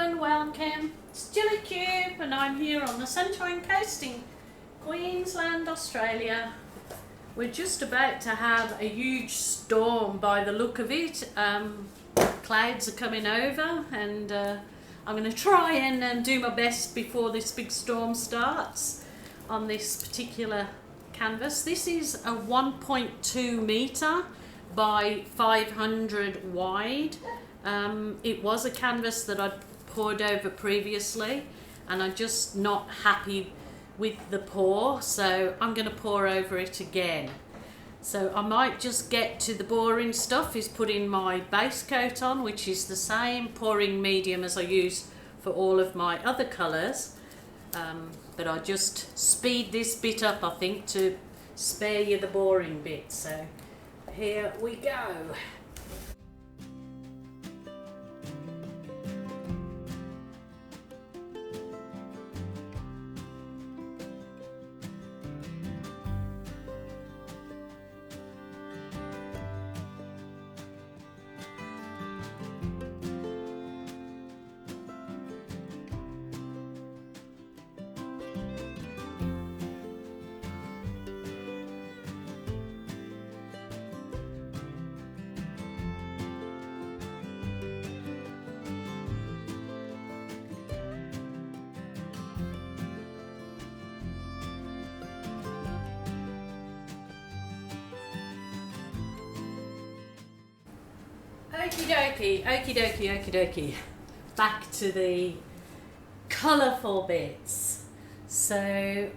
and welcome. It's Gillykube and I'm here on the Sunshine Coast in Queensland, Australia. We're just about to have a huge storm by the look of it. Clouds are coming over and I'm going to try and do my best before this big storm starts on this particular canvas. This is a 1.2 metre by 500 wide. It was a canvas that I'd poured over previously and I'm just not happy with the pour, so I'm going to pour over it again. So I might just get to the boring stuff, is putting my base coat on, which is the same pouring medium as I use for all of my other colours, but I just speed this bit up, I think, to spare you the boring bit. So here we go. Okie dokie. Back to the colourful bits. So,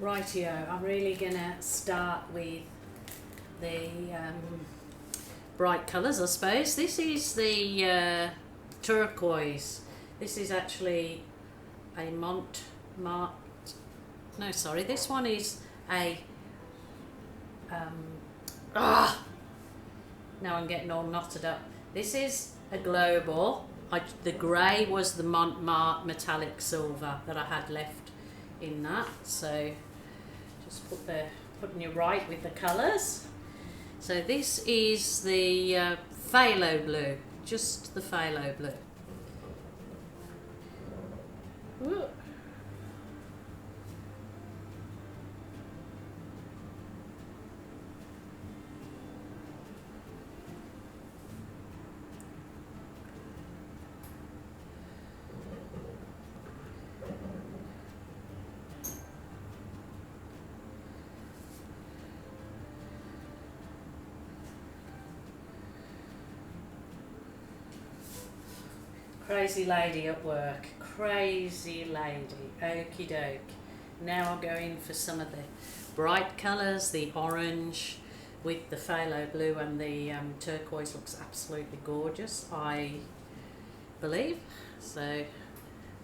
rightio, I'm really gonna start with the bright colours, I suppose. This is the turquoise. This is actually a Mont. No, sorry, this one is a now I'm getting all knotted up. This is a global. The grey was the Mont metallic silver that I had left in that. So just putting you right with the colours. So this is the phthalo blue, just the phthalo blue. Ooh. Crazy lady at work, crazy lady, okie doke. Now I'll go in for some of the bright colours, the orange with the phthalo blue, and the turquoise looks absolutely gorgeous, I believe. So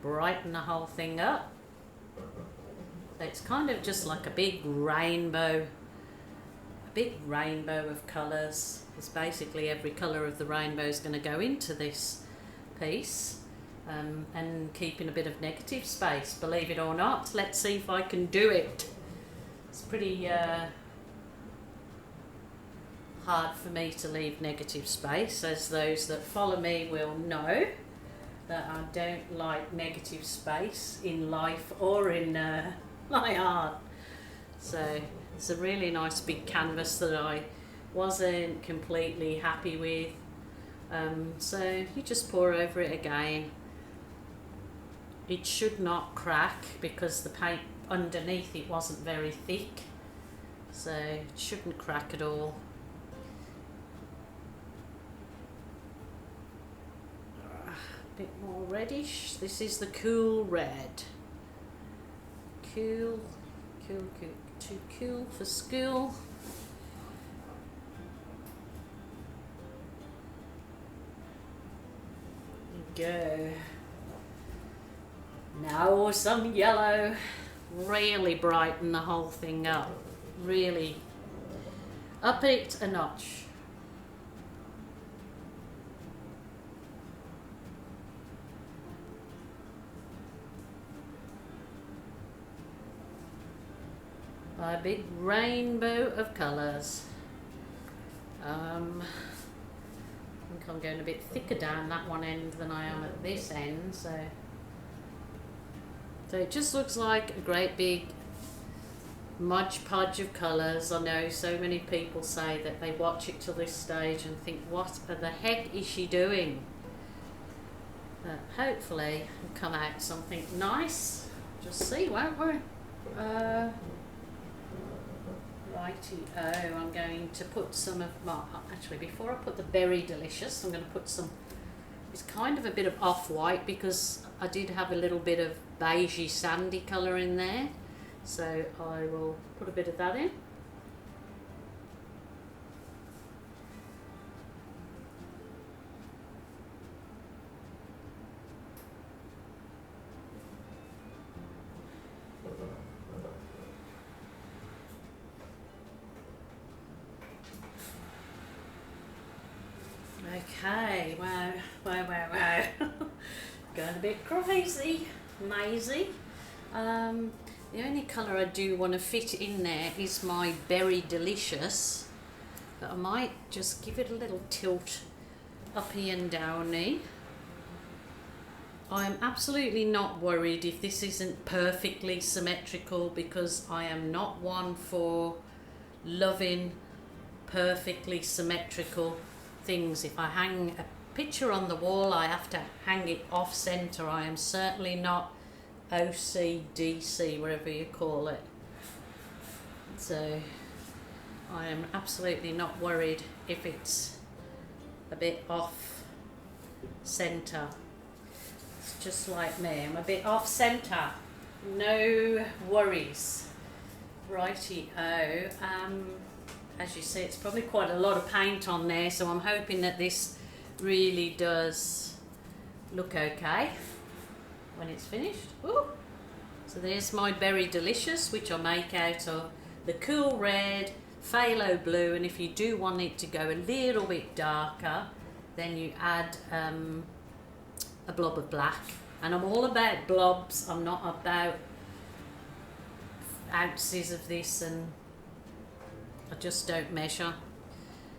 brighten the whole thing up. It's kind of just like a big rainbow of colours. It's basically every colour of the rainbow is going to go into this piece, and keeping a bit of negative space, believe it or not. Let's see if I can do it. It's pretty hard for me to leave negative space, as those that follow me will know that I don't like negative space in life or in my art. So it's a really nice big canvas that I wasn't completely happy with. So you just pour over it again. It should not crack because the paint underneath it wasn't very thick, so it shouldn't crack at all. A bit more reddish. This is the cool red. Cool, too cool for school. Go. Now some yellow. Really brighten the whole thing up. Really up it a notch. A big rainbow of colours. I'm I'm going a bit thicker down that one end than I am at this end, so it just looks like a great big Modge Podge of colours. I know so many people say that they watch it to this stage and think, what the heck is she doing? But hopefully it'll come out something nice. Just see, won't we? Righty-o, I'm going to put some of my, actually before I put the Berry Delicious, I'm going to put some, it's kind of a bit of off-white because I did have a little bit of beigey sandy colour in there. So I will put a bit of that in. Okay, wow. Going a bit crazy, mazy. The only colour I do want to fit in there is my Berry Delicious, but I might just give it a little tilt uppy and downy. I am absolutely not worried if this isn't perfectly symmetrical, because I am not one for loving perfectly symmetrical things. If I hang a picture on the wall, I have to hang it off centre. I am certainly not OCDC, whatever you call it. So I am absolutely not worried if it's a bit off centre. It's just like me, I'm a bit off centre. No worries. Righty-o. As you see, it's probably quite a lot of paint on there, so I'm hoping that this really does look okay when it's finished. Ooh. So there's my Berry Delicious, which I make out of the cool red, phthalo blue, and if you do want it to go a little bit darker, then you add a blob of black. And I'm all about blobs, I'm not about ounces of this, and I just don't measure.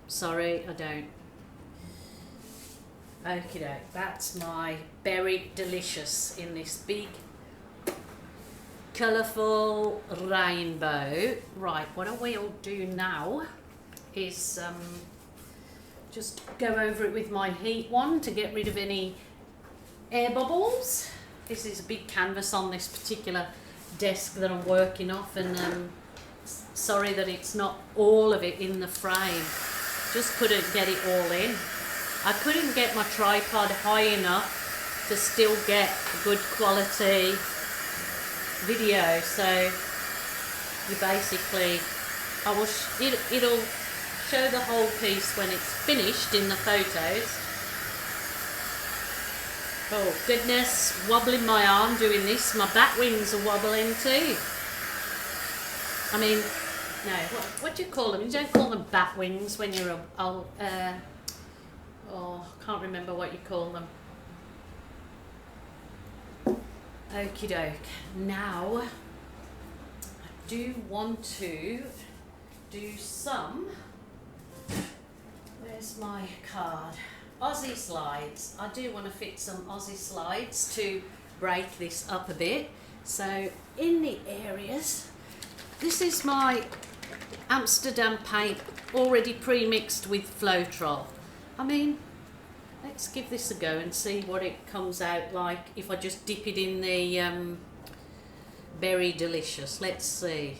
Sorry, I don't. Okie doke, that's my Berry Delicious in this big colourful rainbow. Right, what I will do now is just go over it with my heat wand to get rid of any air bubbles. This is a big canvas on this particular desk that I'm working off, and sorry that it's not all of it in the frame. Just couldn't get it all in. I couldn't get my tripod high enough to still get a good quality video, so you basically, it'll show the whole piece when it's finished in the photos. Oh goodness, wobbling my arm doing this. My bat wings are wobbling too. I mean, no, what do you call them? You don't call them bat wings when you're I can't remember what you call them. Okie doke. Now, I do want to do some, where's my card? Aussie slides. I do want to fit some Aussie slides to break this up a bit. So in the areas, this is my Amsterdam paint already pre-mixed with Floetrol. I mean, let's give this a go and see what it comes out like if I just dip it in the Berry Delicious. Let's see.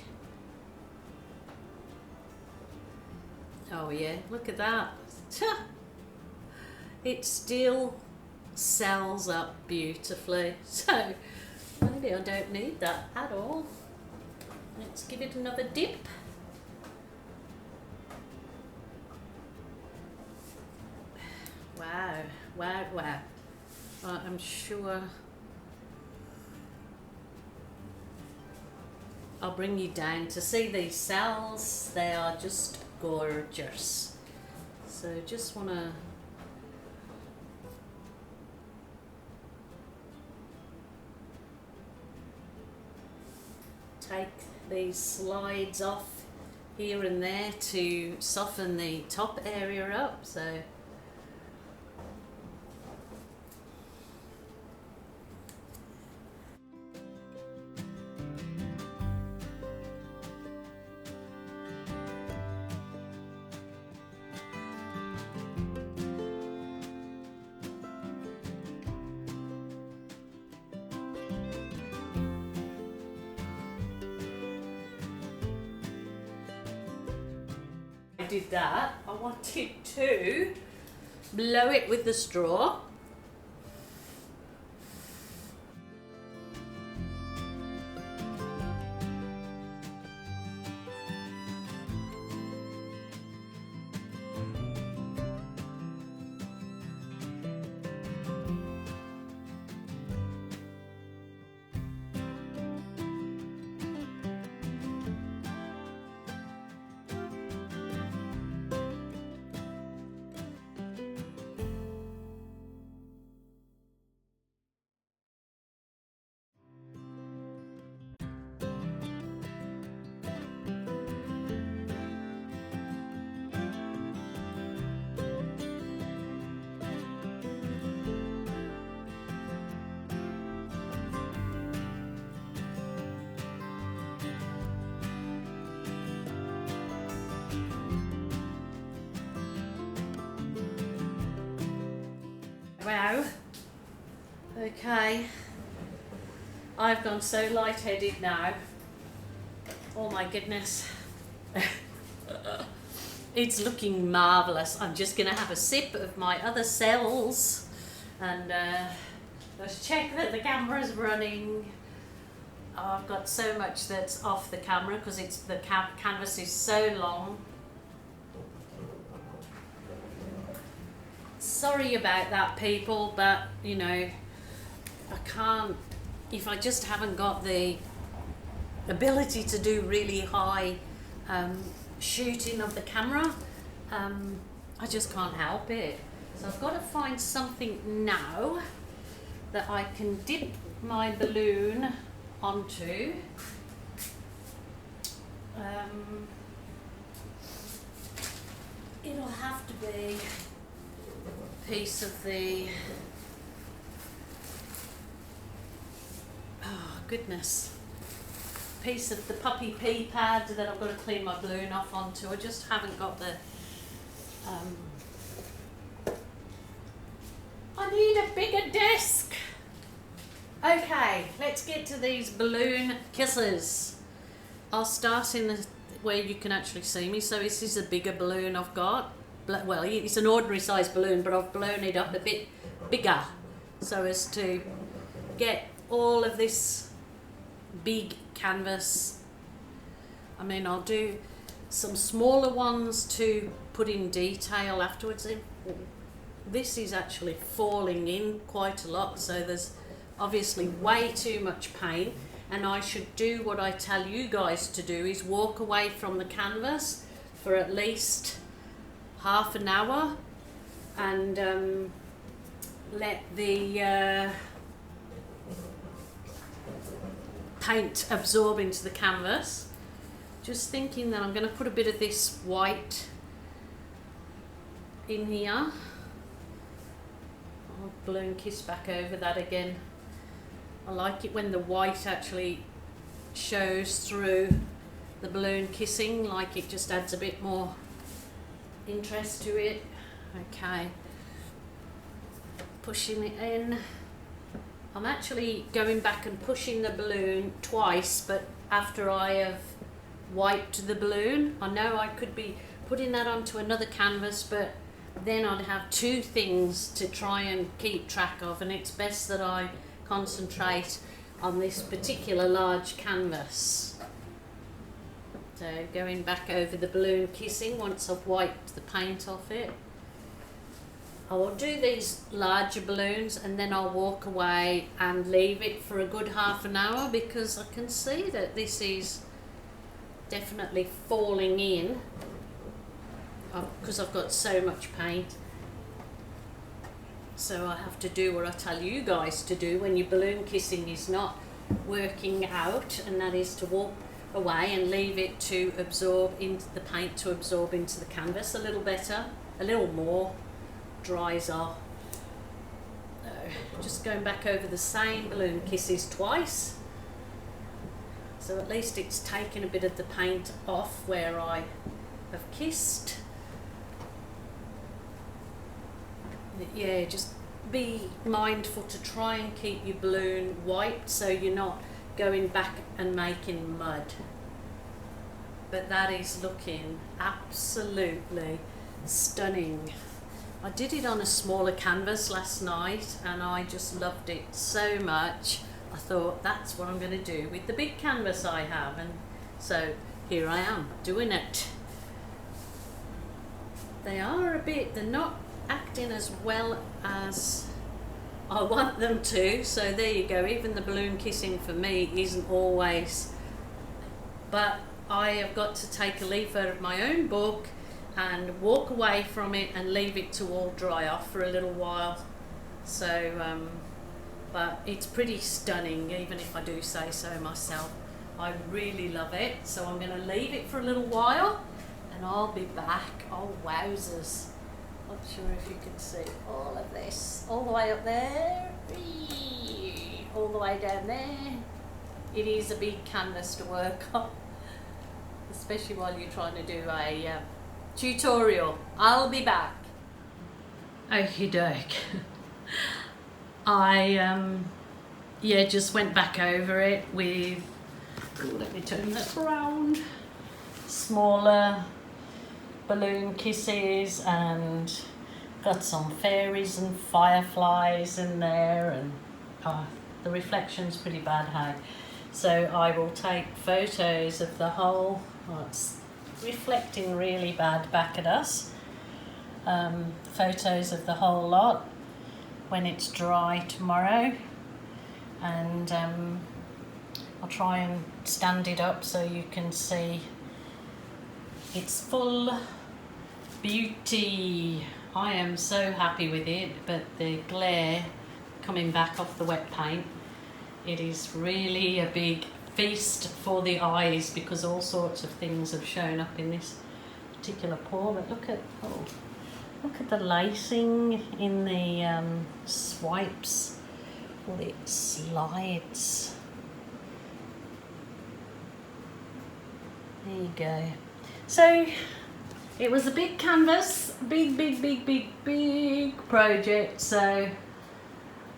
Oh yeah, look at that. It still sells up beautifully. So maybe I don't need that at all. Let's give it another dip. Wow, wow, wow. I'm sure I'll bring you down to see these cells. They are just gorgeous. So just want to take these slides off here and there to soften the top area up. So did that, I wanted to blow it with the straw. Wow. Okay. I've gone so lightheaded now. Oh my goodness. It's looking marvellous. I'm just going to have a sip of my other cells and let's check that the camera's running. Oh, I've got so much that's off the camera because it's the canvas is so long. Sorry about that, people, but you know, I can't, if I just haven't got the ability to do really high shooting of the camera, I just can't help it. So I've got to find something now that I can dip my balloon onto. It'll have to be piece of the, oh goodness, piece of the puppy pea pad that I've got to clean my balloon off onto. I just haven't got the, I need a bigger desk. Okay, let's get to these balloon kisses. I'll start in the where you can actually see me. So this is a bigger balloon I've got. Well, it's an ordinary size balloon, but I've blown it up a bit bigger so as to get all of this big canvas. I mean, I'll do some smaller ones to put in detail afterwards. This is actually falling in quite a lot, so there's obviously way too much paint, and I should do what I tell you guys to do, is walk away from the canvas for at least half an hour and let the paint absorb into the canvas. Just thinking that I'm going to put a bit of this white in here. I'll balloon kiss back over that again. I like it when the white actually shows through the balloon kissing, like it just adds a bit more interest to it. Okay, pushing it in. I'm actually going back and pushing the balloon twice, but after I have wiped the balloon. I know I could be putting that onto another canvas, but then I'd have two things to try and keep track of, and it's best that I concentrate on this particular large canvas. So going back over the balloon kissing once I've wiped the paint off it. I will do these larger balloons and then I'll walk away and leave it for a good half an hour, because I can see that this is definitely falling in because I've got so much paint. So I have to do what I tell you guys to do when your balloon kissing is not working out, and that is to walk away and leave it to absorb into the paint, to absorb into the canvas a little better, a little more, dries off. Just going back over the same balloon kisses twice, so at least it's taken a bit of the paint off where I have kissed. Yeah, just be mindful to try and keep your balloon wiped so you're not going back and making mud. but that is looking absolutely stunning. I did it on a smaller canvas last night and I just loved it so much. I thought that's what I'm going to do with the big canvas I have, and so here I am doing it. They're not acting as well as I want them to, so there you go. Even the balloon kissing for me isn't always, but I have got to take a leaf out of my own book and walk away from it and leave it to all dry off for a little while. So but it's pretty stunning, even if I do say so myself. I really love it, so I'm going to leave it for a little while and I'll be back. Oh wowzers, not sure if you can see all of this, all the way up there, all the way down there. It is a big canvas to work on, especially while you're trying to do a tutorial. I'll be back. Okie doke. I just went back over it with, let me turn that around, smaller balloon kisses, and got some fairies and fireflies in there, and the reflection's pretty bad, hey? So I will take photos of the whole, it's reflecting really bad back at us, photos of the whole lot when it's dry tomorrow, and I'll try and stand it up so you can see its full beauty. I am so happy with it, but the glare coming back off the wet paint, it is really a big feast for the eyes because all sorts of things have shown up in this particular pour. But look at the lacing in the swipes, all the slides. There you go. So it was a big canvas, big project, so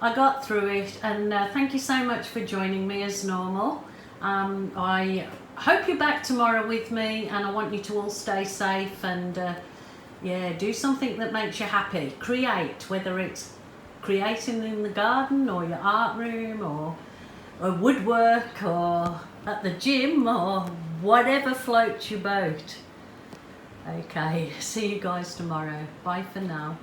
I got through it, and thank you so much for joining me as normal. I hope you're back tomorrow with me, and I want you to all stay safe and do something that makes you happy. Create, whether it's creating in the garden or your art room or woodwork or at the gym or whatever floats your boat. Okay, see you guys tomorrow. Bye for now.